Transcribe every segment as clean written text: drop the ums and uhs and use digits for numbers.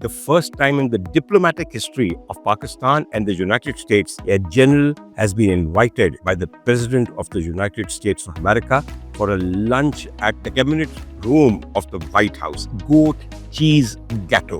the first time in the diplomatic history of Pakistan and the United States, a general has been invited by the President of the United States of America for a lunch at the cabinet room of the White House. Goat cheese gatto,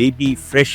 baby fresh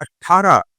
18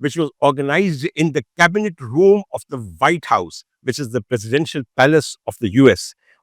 which was organized in the cabinet room of the White House, which is the presidential palace of the US.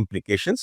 implications,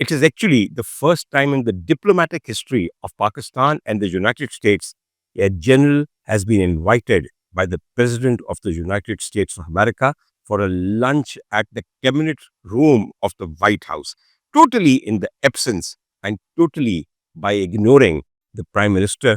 It is actually the first time in the diplomatic history of Pakistan and the United States a general has been invited by the President of the United States of America for a lunch at the cabinet room of the White House, totally in the absence and totally by ignoring the Prime Minister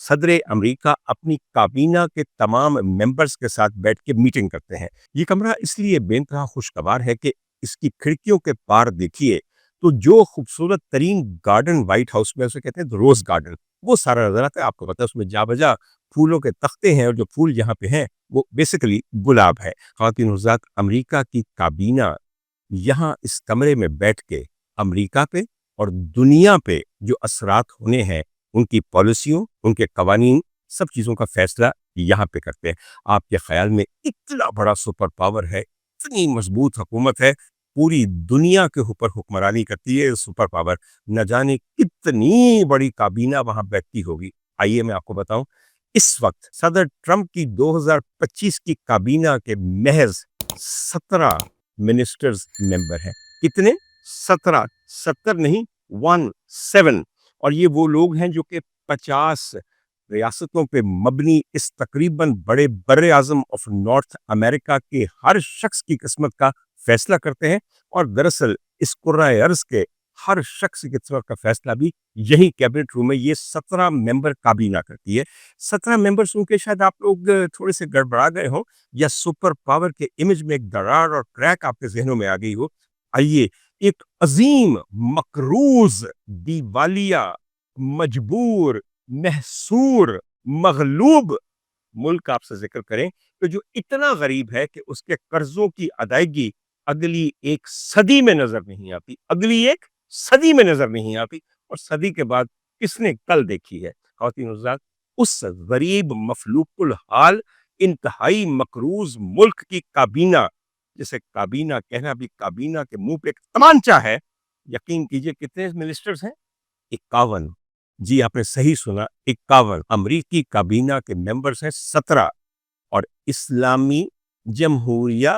صدر امریکہ اپنی کابینہ کے تمام members کے ساتھ بیٹھ کے meeting کرتے ہیں۔ یہ کمرہ اس لیے بے انتہا خوشگوار ہے کہ اس کی کھڑکیوں کے پار دیکھیے تو جو خوبصورت ترین گارڈن وائٹ ہاؤس میں، اسے کہتے ہیں روز گارڈن، وہ سارا نظر آتا ہے۔ آپ کو پتا ہے اس میں جا بجا پھولوں کے تختے ہیں، اور جو پھول یہاں پہ ہیں وہ بیسیکلی گلاب ہے۔ خواتین حضرات، امریکہ کی کابینہ یہاں اس کمرے میں بیٹھ کے امریکہ پہ اور دنیا پہ جو اثرات ہونے ہیں، ان کی پالیسیوں، ان کے قوانین، سب چیزوں کا فیصلہ یہاں پہ کرتے ہیں۔ آپ کے خیال میں اتنا بڑا سپر پاور ہے، اتنی مضبوط حکومت ہے، پوری دنیا کے اوپر حکمرانی کرتی ہے سپر پاور، نہ جانے کتنی بڑی کابینہ وہاں بیٹھتی ہوگی۔ آئیے میں آپ کو بتاؤں، اس وقت صدر ٹرمپ کی 2025 کی کابینہ کے محض 17 منسٹرز ممبر ہیں۔ کتنے؟ 17، 70 نہیں، 17۔ اور یہ وہ لوگ ہیں جو کہ 50 ریاستوں پہ مبنی اس تقریباً بڑے بر اعظم آف نارتھ امریکہ کے ہر شخص کی قسمت کا فیصلہ کرتے ہیں، اور دراصل اس کرۂ ارض کے ہر شخص کی قسمت کا فیصلہ بھی یہی کیبنٹ روم میں یہ 17 ممبر کابینہ کرتی ہے۔ 17 ممبر سن کے شاید آپ لوگ تھوڑے سے گڑبڑا گئے ہوں، یا سپر پاور کے امیج میں ایک درار اور کریک آپ کے ذہنوں میں آ گئی ہو۔ آئیے ایک عظیم، مقروض، دیوالیہ، مجبور، محصور، مغلوب ملک آپ سے ذکر کریں تو جو اتنا غریب ہے کہ اس کے قرضوں کی ادائیگی اگلی ایک صدی میں نظر نہیں آتی، اگلی ایک صدی میں نظر نہیں آتی، اور صدی کے بعد کس نے کل دیکھی ہے؟ خواتین حضرات، اس غریب مفلوق الحال انتہائی مقروض ملک کی کابینہ، جسے کابینہ کہنا بھی کابینہ کے منہ پہ ایک تمانچہ ہے، یقین کیجئے کتنے منسٹرز ہیں؟ 51۔ جی آپ نے صحیح سنا، 51 امریکی کابینہ کے ممبرز ہیں 17، اور اسلامی جمہوریہ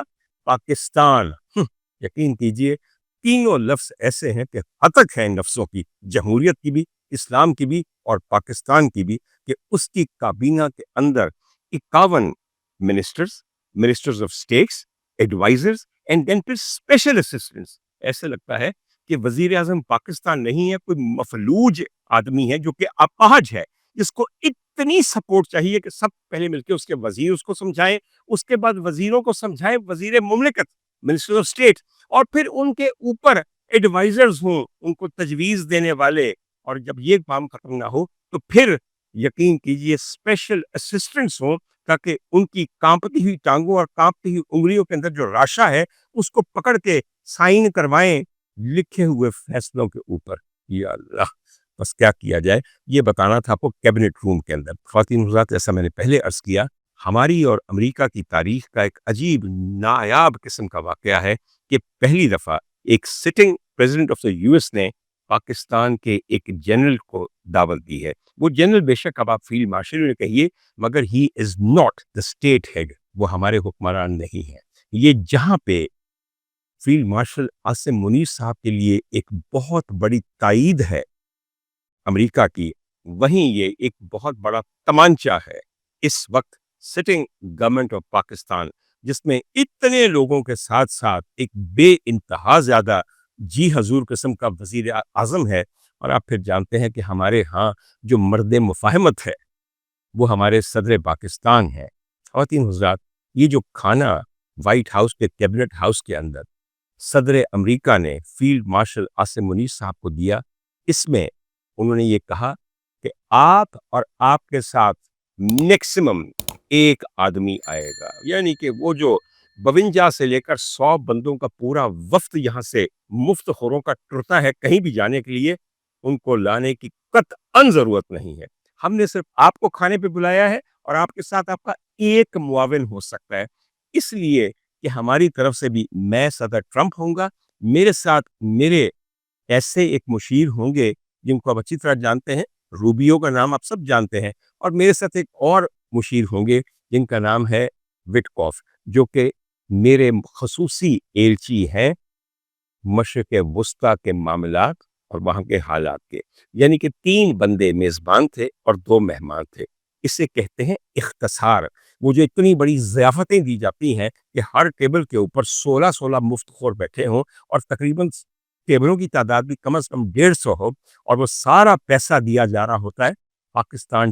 پاکستان، یقین کیجئے تینوں لفظ ایسے ہیں کہ ہتک ہیں نفسوں کی، جمہوریت کی بھی، اسلام کی بھی اور پاکستان کی بھی، کہ اس کی کابینہ کے اندر 51 ministers of states, advisors and then پھر اسپیشل اسسٹنٹس۔ ایسے لگتا ہے کہ وزیر اعظم پاکستان نہیں ہے، کوئی مفلوج آدمی ہے جو کہ اپاہج ہے، جس کو اتنی سپورٹ چاہیے کہ سب پہلے مل کے اس کے وزیر اس کو سمجھائیں، اس کے بعد وزیروں کو سمجھائیں وزیر مملکت، منسٹر آف اسٹیٹ، اور پھر ان کے اوپر ایڈوائزرز ہوں، ان کو تجویز دینے والے، اور جب یہ کام ختم نہ ہو تو پھر یقین کیجئے اسپیشل اسسٹنٹس ہوں، تاکہ ان کی کانپتی ہوئی ٹانگوں اور کانپتی ہوئی انگلیوں کے اندر جو راشا ہے اس کو پکڑ کے سائن کروائیں لکھے ہوئے فیصلوں کے اوپر۔ یا اللہ، بس کیا کیا جائے، یہ بتانا تھا آپ کو کیبنٹ روم کے اندر۔ خواتین حضرات، جیسا میں نے پہلے عرض کیا، ہماری اور امریکہ کی تاریخ کا ایک عجیب نایاب قسم کا واقعہ ہے کہ پہلی دفعہ ایک sitting president of the U S نے پاکستان کے ایک جنرل کو دعوت دی ہے۔ وہ جنرل بے شک اب آپ فیلڈ مارشل نے کہیے، مگر he is not the state head, وہ ہمارے حکمران نہیں ہے۔ یہ جہاں پہ فیلڈ مارشل عاصم منیر صاحب کے لیے ایک بہت بڑی تائید ہے امریکہ کی، وہیں یہ ایک بہت بڑا تمانچہ ہے اس وقت سٹنگ گورنمنٹ آف پاکستان، جس میں اتنے لوگوں کے ساتھ ساتھ ایک بے انتہا زیادہ جی حضور قسم کا وزیر اعظم ہے۔ اور آپ پھر جانتے ہیں کہ ہمارے ہاں جو مرد مفاہمت ہے وہ ہمارے صدر پاکستان ہے۔ خواتین حضرات، یہ جو کھانا وائٹ ہاؤس کے کیبنٹ ہاؤس کے اندر صدر امریکہ نے فیلڈ مارشل عاصم منیر صاحب کو دیا، اس میں انہوں نے یہ کہا کہ آپ اور آپ کے ساتھ میکسیمم ایک آدمی آئے گا، یعنی کہ وہ جو 52 سے لے کر 100 بندوں کا پورا وفد یہاں سے مفت خوروں کا ٹرتا ہے کہیں بھی جانے کے لیے، ان کو لانے کی قطعاً ضرورت نہیں ہے۔ ہم نے صرف آپ کو کھانے پہ بلایا ہے، اور آپ کے ساتھ آپ کا ایک معاون ہو سکتا ہے، اس لیے کہ ہماری طرف سے بھی میں صدر ٹرمپ ہوں گا، میرے ساتھ میرے ایسے ایک مشیر ہوں گے جن کو آپ اچھی طرح جانتے ہیں، روبیو کا نام آپ سب جانتے ہیں، اور میرے ساتھ ایک اور مشیر ہوں گے جن کا نام ہے وٹکوف، جو کہ میرے خصوصی ایلچی ہیں مشرق وسطیٰ کے معاملات اور وہاں کے حالات کے۔ یعنی کہ 3 بندے میزبان تھے اور 2 مہمان تھے۔ اسے کہتے ہیں اختصار۔ وہ جو اتنی بڑی ضیافتیں دی جاتی ہیں کہ ہر ٹیبل کے اوپر 16 مفت خور بیٹھے ہوں، اور تقریباً ٹیبلوں کی تعداد بھی کم از کم 150 ہو، اور وہ سارا پیسہ دیا جا رہا ہوتا ہے Pakistan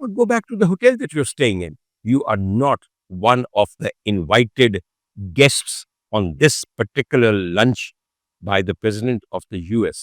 or go back to the hotel that you're staying in. You are not one of the invited guests on this particular lunch by the president of the US."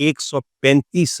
135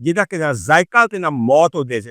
ਜਿਹਦਾ ਕਿ ਨਾ ਜ਼ਾਇਕਾ ਤੇ ਨਾ ਮੌਤ ਉਹਦੇ 'ਚ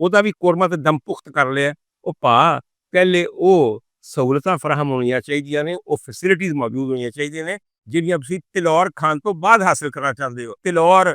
ਉਹਦਾ ਵੀ ਕੋਰਮਾ ਤੇ ਦਮ ਪੁਖਤ ਕਰ ਲਿਆ। ਉਹ ਭਾ ਪਹਿਲੇ ਉਹ ਸਹੂਲਤਾਂ ਫਰਾਹਮ ਹੋਣੀਆਂ ਚਾਹੀਦੀਆਂ ਨੇ, ਉਹ ਫੈਸਿਲਿਟੀਜ਼ ਮੌਜੂਦ ਹੋਣੀਆਂ ਚਾਹੀਦੀਆਂ ਨੇ, ਜਿਹੜੀਆਂ ਤੁਸੀਂ ਤਿਲੌਰ ਖਾਣ ਤੋਂ ਬਾਅਦ ਹਾਸਿਲ ਕਰਨਾ ਚਾਹੁੰਦੇ ਹੋ। ਤਿਲੌਰ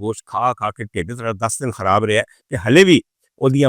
ਗੋਸ਼ਤ ਖਾ ਖਾ ਕੇ ਢਿੱਡ ਤੁਹਾਡਾ 10 ਦਿਨ ਖਰਾਬ ਰਿਹਾ ਤੇ ਹਲੇ ਵੀ ਉਹਦੀਆਂ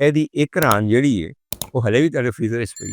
ਇਹਦੀ ਇੱਕ ਰਾਨ ਜਿਹੜੀ ਹੈ ਉਹ ਹਲੇ ਵੀ ਤੁਹਾਡੇ ਫ੍ਰੀਜ਼ਰ ਵਿੱਚ ਪਈ।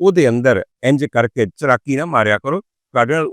ਉਹਦੇ ਅੰਦਰ ਇੰਜ ਕਰਕੇ ਚਲਾਕੀ ਨਾ ਮਾਰਿਆ ਕਰੋ, ਤੁਹਾਡੇ ਨਾਲ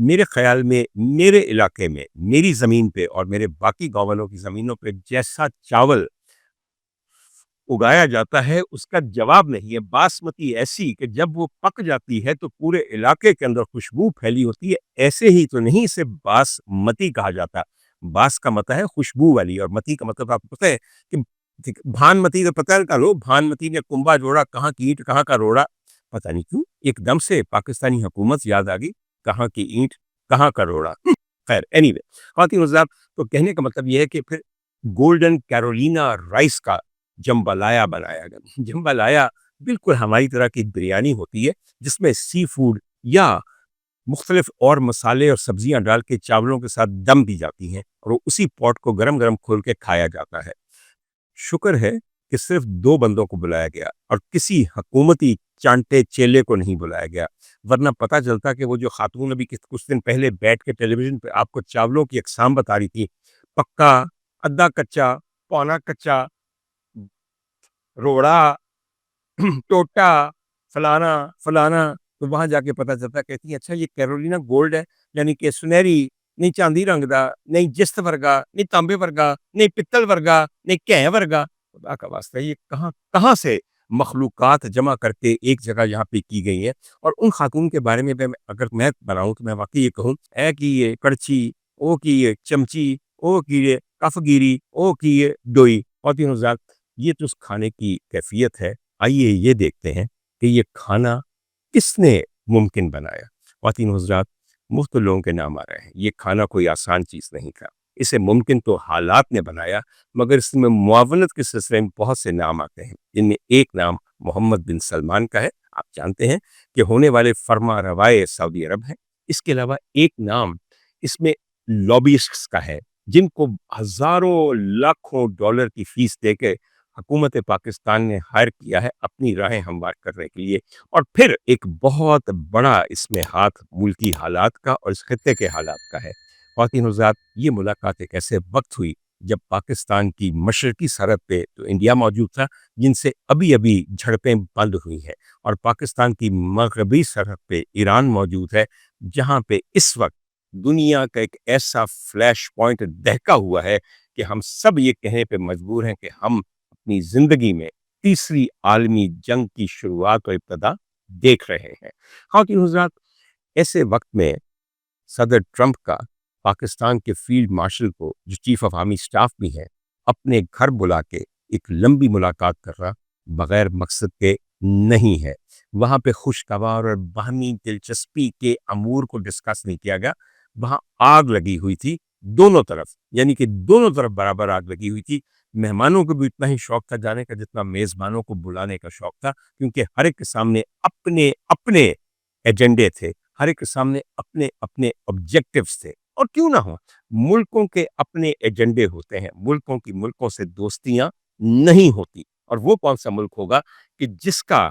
میرے خیال میں میرے علاقے میں میری زمین پہ اور میرے باقی گاؤں والوں کی زمینوں پہ جیسا چاول اگایا جاتا ہے اس کا جواب نہیں ہے. باسمتی ایسی کہ جب وہ پک جاتی ہے تو پورے علاقے کے اندر خوشبو پھیلی ہوتی ہے. ایسے ہی تو نہیں اسے باسمتی کہا جاتا. باس کا مطلب ہے خوشبو والی اور متی کا مطلب آپ کو پتہ ہے کہ بھان متی تو پتہ کا لو بھان متی نے کنبا جوڑا کہاں کی اینٹ کہاں کا روڑا. پتہ نہیں کیوں ایک دم سے پاکستانی حکومت یاد آ گئی, کہاں کی اینٹ کہاں کا روڑا. خیر اینی وے خواتین حضرات, تو کہنے کا مطلب یہ ہے کہ پھر گولڈن کیرولینا رائس کا جمبالایا بنایا گیا. جمبالایا بالکل ہماری طرح کی بریانی ہوتی ہے جس میں سی فوڈ یا مختلف اور مسالے اور سبزیاں ڈال کے چاولوں کے ساتھ دم دی جاتی ہیں اور اسی پوٹ کو گرم گرم کھول کے کھایا جاتا ہے. شکر ہے کہ صرف 2 بندوں کو بلایا گیا اور کسی حکومتی چانٹے چیلے کو نہیں بلایا گیا, ورنہ پتہ چلتا کہ وہ جو خاتون ابھی کچھ دن پہلے بیٹھ کے ٹیلی ویژن پہ آپ کو چاولوں کی اقسام بتا رہی تھی, پکا, ادھا کچا, پونا کچا, روڑا, ٹوٹا, فلانا فلانا, تو وہاں جا کے پتہ چلتا کہتی ہے اچھا یہ کیرولینا گولڈ ہے, یعنی کہ سنہری, نہیں چاندی رنگ دا, نہیں جست ورگا, نہیں تانبے ورگا, نہیں پتل ورگا, نہیں کہیں ورگا. خدا کا واسطہ یہ کہاں سے مخلوقات جمع کر کے ایک جگہ یہاں پہ کی گئی ہے. اور ان خاتون کے بارے میں اگر میں بناؤں تو میں واقعی یہ کہوں اے کی یہ کڑچی, او کی یہ چمچی, او کی یہ کف گیری, او کی یہ ڈوئی. خواتین حضرات یہ تو اس کھانے کی کیفیت ہے. آئیے یہ دیکھتے ہیں کہ یہ کھانا کس نے ممکن بنایا. خواتین حضرات مختلف لوگوں کے نام آ رہے ہیں. یہ کھانا کوئی آسان چیز نہیں تھا, اسے ممکن تو حالات نے بنایا, مگر اس میں معاونت کے سلسلے میں بہت سے نام آتے ہیں, جن میں ایک نام محمد بن سلمان کا ہے. آپ جانتے ہیں کہ ہونے والے فرما روائے سعودی عرب ہیں. اس کے علاوہ ایک نام اس میں لابیسٹس کا ہے, جن کو ہزاروں لاکھوں ڈالر کی فیس دے کے حکومت پاکستان نے ہائر کیا ہے اپنی راہیں ہموار کرنے کے لیے. اور پھر ایک بہت بڑا اس میں ہاتھ ملکی حالات کا اور اس خطے کے حالات کا ہے. خواتین حضرات یہ ملاقات ایک ایسے وقت ہوئی جب پاکستان کی مشرقی سرحد پہ تو انڈیا موجود تھا, جن سے ابھی جھڑپیں بند ہوئی ہیں, اور پاکستان کی مغربی سرحد پہ ایران موجود ہے, جہاں پہ اس وقت دنیا کا ایک ایسا فلیش پوائنٹ دہکا ہوا ہے کہ ہم سب یہ کہنے پہ مجبور ہیں کہ ہم اپنی زندگی میں تیسری عالمی جنگ کی شروعات اور ابتدا دیکھ رہے ہیں. خواتین حضرات ایسے وقت میں صدر ٹرمپ کا پاکستان کے فیلڈ مارشل کو, جو چیف آف آرمی سٹاف بھی ہیں, اپنے گھر بلا کے ایک لمبی ملاقات کر رہا بغیر مقصد کے نہیں ہے. وہاں پہ خوشگوار اور باہمی دلچسپی کے امور کو ڈسکس نہیں کیا گیا. وہاں آگ لگی ہوئی تھی دونوں طرف, یعنی کہ دونوں طرف برابر آگ لگی ہوئی تھی. مہمانوں کو بھی اتنا ہی شوق تھا جانے کا جتنا میزبانوں کو بلانے کا شوق تھا, کیونکہ ہر ایک کے سامنے اپنے اپنے ایجنڈے تھے, ہر ایک کے سامنے اپنے اپنے آبجیکٹیوز تھے. اور کیوں نہ ہو, ملکوں کے اپنے ایجنڈے ہوتے ہیں, ملکوں کی ملکوں سے دوستیاں نہیں ہوتی. اور وہ کون سا ملک ہوگا کہ جس کا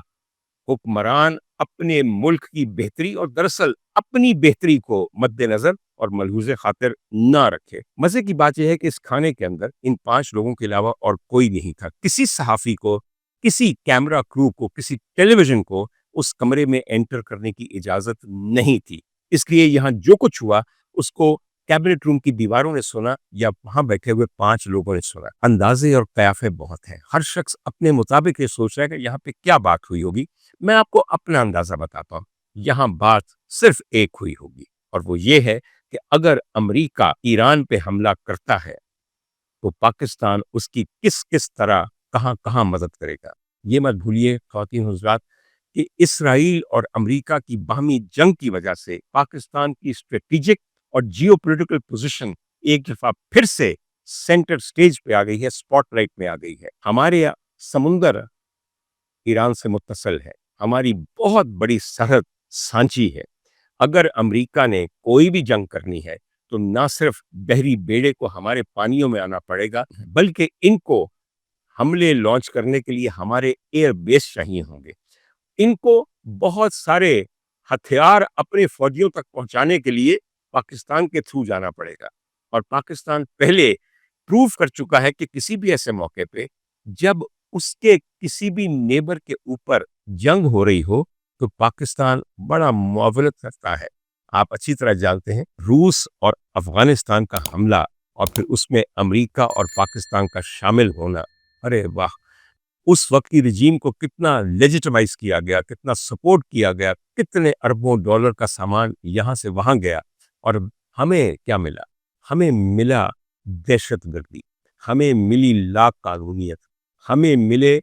حکمران اپنے ملک کی بہتری اور دراصل اپنی بہتری کو مد نظر اور ملحوظ خاطر نہ رکھے. مزے کی بات یہ ہے کہ اس کھانے کے اندر ان 5 لوگوں کے علاوہ اور کوئی نہیں تھا. کسی صحافی کو, کسی کیمرہ کرو کو, کسی ٹیلی ویژن کو اس کمرے میں انٹر کرنے کی اجازت نہیں تھی. اس لیے یہاں جو کچھ ہوا اس کو کیبنٹ روم کی دیواروں نے سنا یا وہاں بیٹھے ہوئے 5 لوگوں نے سنا. اندازے اور قیافے بہت ہیں, ہر شخص اپنے مطابق یہ سوچ رہا ہے کہ یہاں پہ کیا بات ہوئی ہوگی. میں آپ کو اپنا اندازہ بتاتا ہوں. یہاں بات صرف ایک ہوئی ہوگی, اور وہ یہ ہے کہ اگر امریکہ ایران پہ حملہ کرتا ہے تو پاکستان اس کی کس کس طرح کہاں مدد کرے گا. یہ مت بھولیے خواتین حضرات کہ اسرائیل اور امریکہ کی باہمی جنگ کی وجہ سے پاکستان کی اسٹریٹجک اور جیو پولیٹیکل پوزیشن ایک دفعہ پھر سے سینٹر سٹیج پہ آ گئی ہے, سپاٹ لائٹ میں آ گئی ہے. ہمارے سمندر ایران سے متصل ہے, ہماری بہت بڑی سرحد سانچی ہے. اگر امریکہ نے کوئی بھی جنگ کرنی ہے تو نہ صرف بحری بیڑے کو ہمارے پانیوں میں آنا پڑے گا, بلکہ ان کو حملے لانچ کرنے کے لیے ہمارے ایئر بیس چاہیے ہوں گے. ان کو بہت سارے ہتھیار اپنے فوجیوں تک پہنچانے کے لیے پاکستان کے تھرو جانا پڑے گا. اور پاکستان پہلے پروف کر چکا ہے کہ کسی بھی ایسے موقع پہ جب اس کے کسی بھی نیبر کے اوپر جنگ ہو رہی ہو تو پاکستان بڑا معاونت کرتا ہے. آپ اچھی طرح جانتے ہیں روس اور افغانستان کا حملہ اور پھر اس میں امریکہ اور پاکستان کا شامل ہونا، ارے واہ، اس وقت کی رجیم کو کتنا لیجیٹمائز کیا گیا، کتنا سپورٹ کیا گیا، کتنے اربوں ڈالر کا سامان یہاں سے وہاں گیا، اور ہمیں کیا ملا؟ ہمیں ملا دہشت گردی، ہمیں ملی لا قانونیت، ہمیں ملے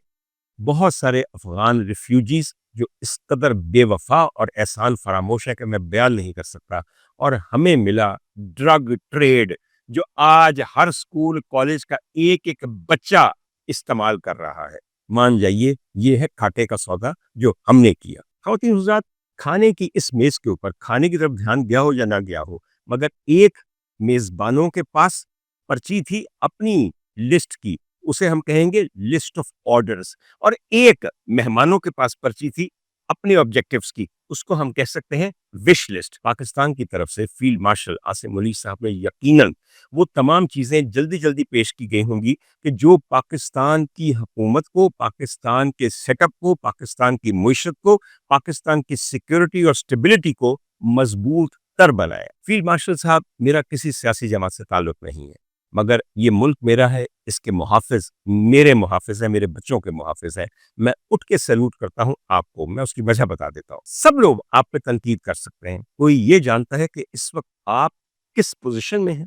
بہت سارے افغان ریفیوجیز جو اس قدر بے وفا اور احسان فراموش ہے کہ میں بیان نہیں کر سکتا، اور ہمیں ملا ڈرگ ٹریڈ جو آج ہر سکول کالج کا ایک ایک بچہ استعمال کر رہا ہے۔ مان جائیے یہ ہے کھاٹے کا سودا جو ہم نے کیا۔ خواتین حضرات، کھانے کی اس میز کے اوپر کھانے کی طرف دھیان گیا ہو یا نہ گیا ہو، مگر ایک میزبانوں کے پاس پرچی تھی اپنی لسٹ کی، اسے ہم کہیں گے لسٹ آف آرڈرز، اور ایک مہمانوں کے پاس پرچی تھی اپنے آبجیکٹیوز کی، اس کو ہم کہہ سکتے ہیں وش لسٹ۔ پاکستان کی طرف سے فیلڈ مارشل عاصم منیر صاحب نے یقیناً وہ تمام چیزیں جلدی جلدی پیش کی گئی ہوں گی کہ جو پاکستان کی حکومت کو، پاکستان کے سیٹ اپ کو، پاکستان کی معیشت کو، پاکستان کی سیکیورٹی اور سٹیبلٹی کو مضبوط تر بنائے۔ فیلڈ مارشل صاحب، میرا کسی سیاسی جماعت سے تعلق نہیں ہے، مگر یہ ملک میرا ہے، اس کے محافظ میرے محافظ ہیں، میرے بچوں کے محافظ ہیں۔ میں اٹھ کے سیلوٹ کرتا ہوں آپ کو۔ میں اس کی وجہ بتا دیتا ہوں۔ سب لوگ آپ پہ تنقید کر سکتے ہیں، کوئی یہ جانتا ہے کہ اس وقت آپ کس پوزیشن میں ہیں،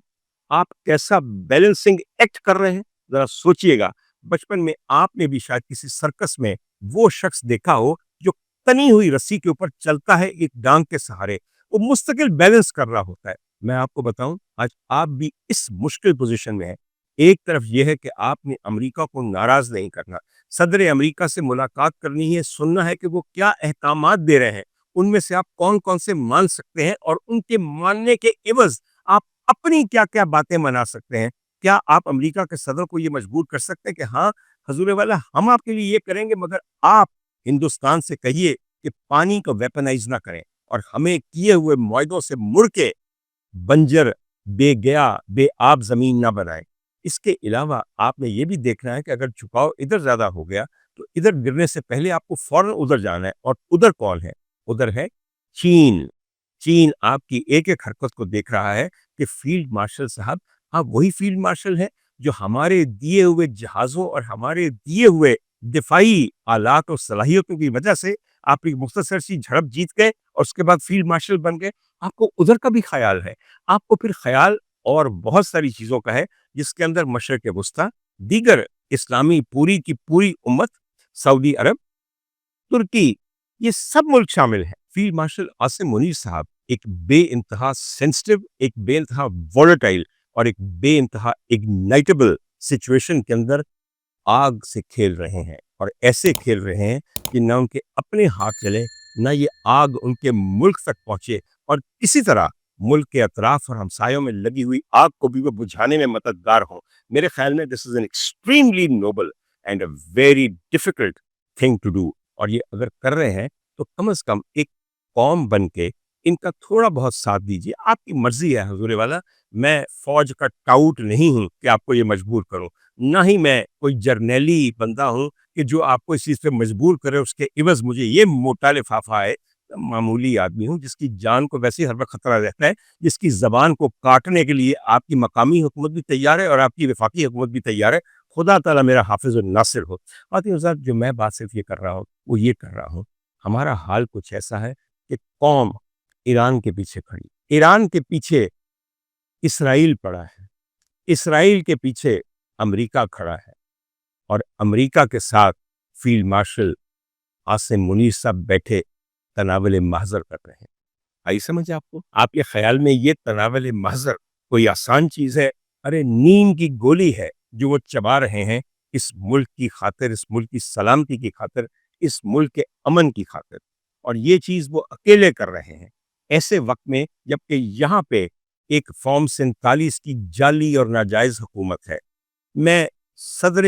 آپ کیسا بیلنسنگ ایکٹ کر رہے ہیں۔ ذرا سوچئے گا، بچپن میں آپ نے بھی شاید کسی سرکس میں وہ شخص دیکھا ہو جو تنی ہوئی رسی کے اوپر چلتا ہے ایک ڈانگ کے سہارے، وہ مستقل بیلنس کر رہا ہوتا ہے۔ میں آپ کو بتاؤں، آج آپ بھی اس مشکل پوزیشن میں ہیں۔ ایک طرف یہ ہے کہ آپ نے امریکہ کو ناراض نہیں کرنا، صدر امریکہ سے ملاقات کرنی ہے، سننا ہے کہ وہ کیا احکامات دے رہے ہیں، ان میں سے آپ کون کون سے مان سکتے ہیں، اور ان کے ماننے کے عوض آپ اپنی کیا کیا باتیں منا سکتے ہیں۔ کیا آپ امریکہ کے صدر کو یہ مجبور کر سکتے ہیں کہ ہاں حضور والا، ہم آپ کے لیے یہ کریں گے، مگر آپ ہندوستان سے کہیے کہ پانی کو ویپنائز نہ کریں، اور ہمیں کیے ہوئے معاہدوں سے مڑ کے بنجر، بے گیا، بے آب زمین نہ بنائیں۔ اس کے علاوہ آپ نے یہ بھی دیکھنا ہے کہ اگر جھکاؤ ادھر زیادہ ہو گیا تو ادھر گرنے سے پہلے آپ کو فوراً ادھر جانا ہے، اور ادھر کون ہے؟ ادھر ہے چین۔ چین آپ کی ایک ایک حرکت کو دیکھ رہا ہے کہ فیلڈ مارشل صاحب، آپ وہی فیلڈ مارشل ہیں جو ہمارے دیے ہوئے جہازوں اور ہمارے دیے ہوئے دفاعی آلات اور صلاحیتوں کی وجہ سے آپ ایک مختصر سی جھڑپ جیت گئے اور اس کے بعد فیلڈ مارشل بن گئے۔ آپ کو ادھر کا بھی خیال ہے، آپ کو پھر خیال اور بہت ساری چیزوں کا ہے، جس کے اندر مشرق وسطیٰ، دیگر اسلامی پوری کی پوری امت، سعودی عرب، ترکی، یہ سب ملک شامل ہیں۔ فیلڈ مارشل عاصم منیر صاحب ایک بے انتہا سینسٹیو، ایک بے انتہا وولٹائل اور ایک بے انتہا اگنائٹیبل سچویشن کے اندر آگ سے کھیل رہے ہیں، اور ایسے کھیل رہے ہیں کہ نہ ان کے اپنے ہاتھ جلے، نہ یہ آگ ان کے ملک تک پہنچے، اور کسی طرح ملک کے اطراف اور ہمسایوں میں لگی ہوئی آگ کو بھی وہ بجھانے میں مددگار ہوں۔ میرے خیال میں this is an extremely noble and a very difficult thing to do, اور یہ اگر کر رہے ہیں تو کم از کم ایک قوم بن کے ان کا تھوڑا بہت ساتھ دیجیے۔ آپ کی مرضی ہے حضور والا، میں فوج کا ٹاؤٹ نہیں ہوں کہ آپ کو یہ مجبور کروں، نہ ہی میں کوئی جرنیلی بندہ ہوں کہ جو آپ کو اس چیز پہ مجبور کرے، اس کے عوض مجھے یہ موٹا لفافہ ہے۔ معمولی آدمی ہوں جس کی جان کو ویسے ہر وقت خطرہ رہتا ہے، جس کی زبان کو کاٹنے کے لیے آپ کی مقامی حکومت بھی تیار ہے اور آپ کی وفاقی حکومت بھی تیار ہے۔ خدا تعالیٰ میرا حافظ و ناصر ہو۔ آتی حضرات، جو میں بات صرف یہ کر رہا ہوں وہ یہ کر رہا ہوں، ہمارا حال کچھ ایسا ہے کہ قوم ایران کے پیچھے کھڑی، ایران کے پیچھے اسرائیل پڑا ہے، اسرائیل کے پیچھے امریکہ کھڑا ہے، اور امریکہ کے ساتھ فیلڈ مارشل عاصم منیر صاحب بیٹھے تناول محضر کر رہے ہیں۔ آئی سمجھ آپ کو؟ آپ کے خیال میں یہ تناول محضر کوئی آسان چیز ہے؟ ارے نیم کی گولی ہے جو وہ چبا رہے ہیں اس ملک کی خاطر، اس ملک کی سلامتی کی خاطر، اس ملک کے امن کی خاطر، اور یہ چیز وہ اکیلے کر رہے ہیں ایسے وقت میں جبکہ یہاں پہ ایک فارم 47 کی جعلی اور ناجائز حکومت ہے۔ میں صدر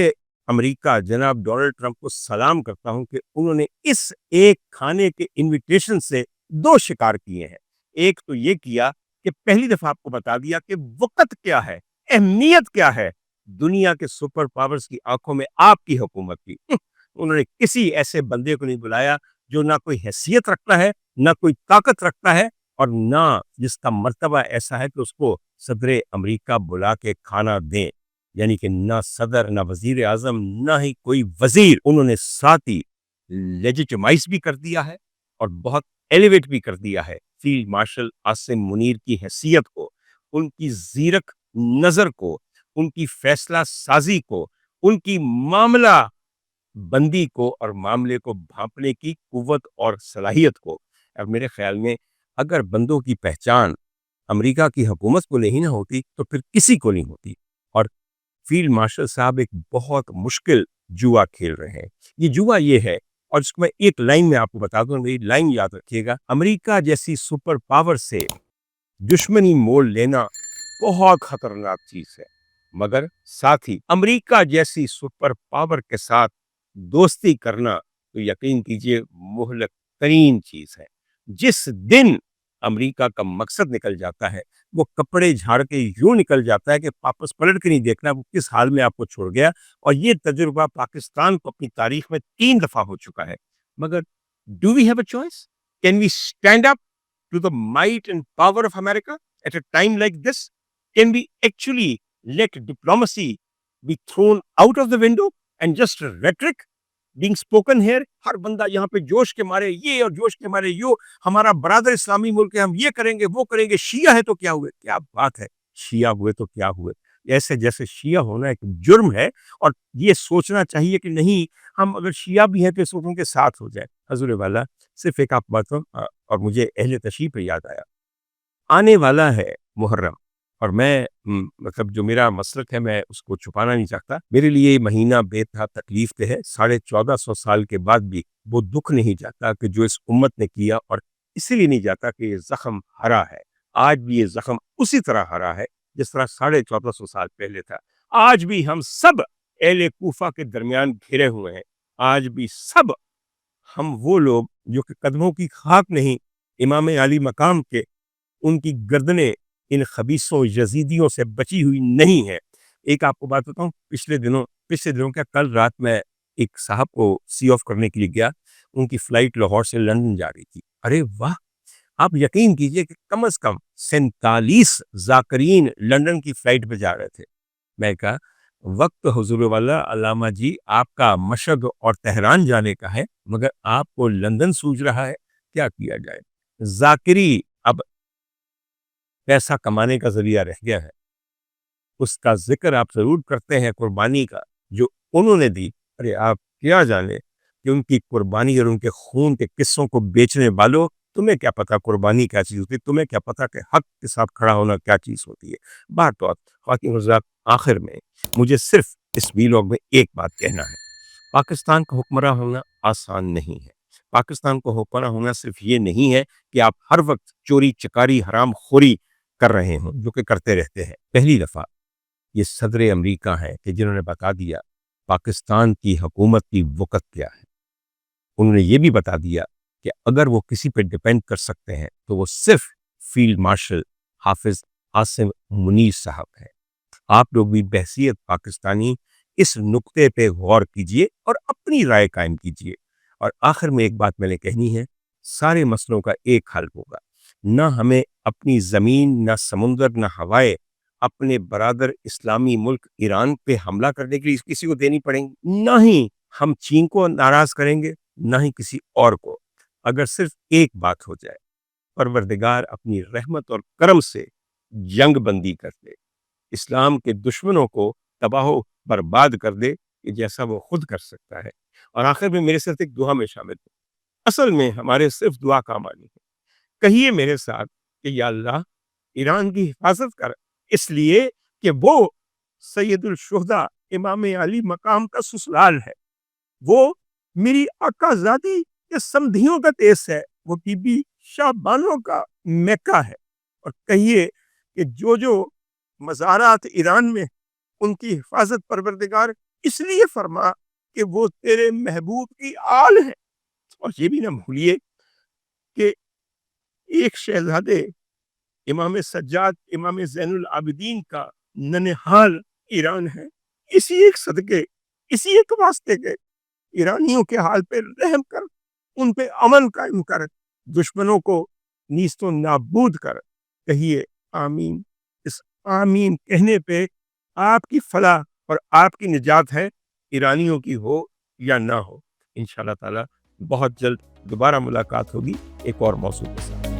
امریکہ جناب ڈونلڈ ٹرمپ کو سلام کرتا ہوں کہ انہوں نے اس ایک کھانے کے انویٹیشن سے دو شکار کیے ہیں۔ ایک تو یہ کیا کہ پہلی دفعہ آپ کو بتا دیا کہ وقت کیا ہے، اہمیت کیا ہے دنیا کے سپر پاورز کی آنکھوں میں آپ کی حکومت کی۔ انہوں نے کسی ایسے بندے کو نہیں بلایا جو نہ کوئی حیثیت رکھتا ہے، نہ کوئی طاقت رکھتا ہے، اور نہ جس کا مرتبہ ایسا ہے کہ اس کو صدر امریکہ بلا کے کھانا دیں، یعنی کہ نہ صدر، نہ وزیر اعظم، نہ ہی کوئی وزیر، انہوں نے ساتھ ہی لیجیٹمائز بھی کر دیا ہے اور بہت ایلیویٹ بھی کر دیا ہے فیلڈ مارشل عاصم منیر کی حیثیت کو، ان کی زیرک نظر کو، ان کی فیصلہ سازی کو، ان کی معاملہ بندی کو اور معاملے کو بھانپنے کی قوت اور صلاحیت کو۔ اور میرے خیال میں اگر بندوں کی پہچان امریکہ کی حکومت کو نہیں نہ ہوتی تو پھر کسی کو نہیں ہوتی۔ اور فیلڈ مارشل صاحب ایک بہت مشکل جوا کھیل رہے ہیں۔ یہ جوا یہ ہے، اور اس کو میں ایک لائن میں آپ کو بتا دوں، میری لائن یاد رکھیے گا، امریکہ جیسی سپر پاور سے دشمنی مول لینا بہت خطرناک چیز ہے، مگر ساتھ ہی امریکہ جیسی سپر پاور کے ساتھ دوستی کرنا تو یقین کیجئے مہلک ترین چیز ہے۔ جس دن امریکہ کا مقصد نکل جاتا ہے، وہ کپڑے جھاڑ کے یوں نکل جاتا ہے کہ واپس پلٹ کے نہیں دیکھنا وہ کس حال میں آپ کو چھوڑ گیا۔ اور یہ تجربہ پاکستان کو اپنی تاریخ میں 3 دفعہ ہو چکا ہے، مگر do we have a choice? Can we stand up to the might and power of America at a time like this? Can we actually let diplomacy be thrown out of the window and just rhetoric being spoken here? ہر بندہ یہاں پہ جوش کے مارے یہ اور جوش کے مارے یو، ہمارا برادر اسلامی ملک ہے، ہم یہ کریں گے وہ کریں گے، شیعہ ہے تو کیا ہوئے؟ کیا بات ہے، شیعہ ہوئے تو کیا ہوئے؟ ایسے جیسے شیعہ ہونا ایک جرم ہے، اور یہ سوچنا چاہیے کہ نہیں، ہم اگر شیعہ بھی ہیں تو اس ان کے ساتھ ہو جائے۔ حضور والا صرف ایک آپ بات اور مجھے اہل تشریح پہ یاد آیا، آنے والا ہے محرم، اور میں مطلب جو میرا مسلک ہے میں اس کو چھپانا نہیں چاہتا، میرے لیے یہ مہینہ بے تہا تکلیف دہ ہے۔ 1450 سال کے بعد بھی وہ دکھ نہیں جاتا کہ جو اس امت نے کیا، اور اسی لیے نہیں جاتا کہ یہ زخم ہرا ہے۔ آج بھی یہ زخم اسی طرح ہرا ہے جس طرح 1450 سال پہلے تھا۔ آج بھی ہم سب اہل کوفہ کے درمیان گھرے ہوئے ہیں، آج بھی سب ہم وہ لوگ جو کہ قدموں کی خاک نہیں، امام علی مقام کے، ان کی گردنیں ان خبیثوں یزیدیوں سے بچی ہوئی نہیں ہے۔ ایک آپ کو بات بتاؤں، پچھلے دنوں کیا کل رات میں ایک صاحب کو سی آف کرنے کے لیے گیا، ان کی فلائٹ لاہور سے لندن جا رہی تھی۔ ارے واہ، آپ یقین کیجئے کہ کم از کم 47 ذاکرین لندن کی فلائٹ پہ جا رہے تھے۔ میں کہا وقت حضور والا علامہ جی آپ کا مشہد اور تہران جانے کا ہے، مگر آپ کو لندن سوج رہا ہے، کیا کیا جائے؟ ذاکری اب پیسہ کمانے کا ذریعہ رہ گیا ہے، اس کا ذکر آپ ضرور کرتے ہیں قربانی کا جو انہوں نے دی۔ ارے آپ کیا جانے کہ ان کی قربانی اور ان کے خون کے قصوں کو بیچنے والوں، تمہیں کیا پتا قربانی کیا چیز ہوتی ہے، تمہیں کیا پتا کہ حق کے ساتھ کھڑا ہونا کیا چیز ہوتی ہے۔ بات تو خواتین حضرات، آخر میں مجھے صرف اس ویلاگ میں ایک بات کہنا ہے، پاکستان کا حکمراں ہونا آسان نہیں ہے۔ پاکستان کو حکمراں ہونا صرف یہ نہیں ہے کہ آپ ہر وقت چوری چکاری حرام خوری کر رہے ہوں، جو کہ کرتے رہتے ہیں۔ پہلی دفعہ یہ صدر امریکہ ہیں کہ جنہوں نے بتا دیا پاکستان کی حکومت کی وقت کیا ہے۔ انہوں نے یہ بھی بتا دیا کہ اگر وہ کسی پہ ڈیپینڈ کر سکتے ہیں تو وہ صرف فیلڈ مارشل حافظ عاصم منیر صاحب ہیں۔ آپ لوگ بھی بحیثیت پاکستانی اس نقطے پہ غور کیجئے اور اپنی رائے قائم کیجئے۔ اور آخر میں ایک بات میں نے کہنی ہے، سارے مسئلوں کا ایک حل ہوگا، نہ ہمیں اپنی زمین، نہ سمندر، نہ ہوائے اپنے برادر اسلامی ملک ایران پہ حملہ کرنے کے لیے کسی کو دینی پڑیں گی، نہ ہی ہم چین کو ناراض کریں گے، نہ ہی کسی اور کو۔ اگر صرف ایک بات ہو جائے، پروردگار اپنی رحمت اور کرم سے جنگ بندی کر دے، اسلام کے دشمنوں کو تباہ و برباد کر دے کہ جیسا وہ خود کر سکتا ہے۔ اور آخر میں میرے ساتھ ایک دعا میں شامل ہوں، اصل میں ہمارے صرف دعا کام آنی ہے۔ کہیے میرے ساتھ کہ یا اللہ ایران کی حفاظت کر، اس لیے کہ وہ سید الشہداء امام علی مقام کا سسرال ہے، وہ میری آقا زادی کے سمدھیوں کا دیس ہے، وہ بی بی شاہ بانو کا میکہ ہے۔ اور کہیے کہ جو مزارات ایران میں، ان کی حفاظت پروردگار اس لیے فرما کہ وہ تیرے محبوب کی آل ہے۔ اور یہ بھی نہ بھولیے کہ ایک شہزادے امام سجاد امام زین العابدین کا ننہال ایران ہے۔ اسی ایک صدقے، اسی ایک واسطے کے ایرانیوں کے حال پہ رحم کر، ان پہ امن قائم کر، دشمنوں کو نیست و نابود کر کہیے آمین. اس آمین کہنے پہ آپ کی فلاح اور آپ کی نجات ہے، ایرانیوں کی ہو یا نہ ہو. انشاءاللہ تعالی بہت جلد دوبارہ ملاقات ہوگی ایک اور موضوع کے ساتھ.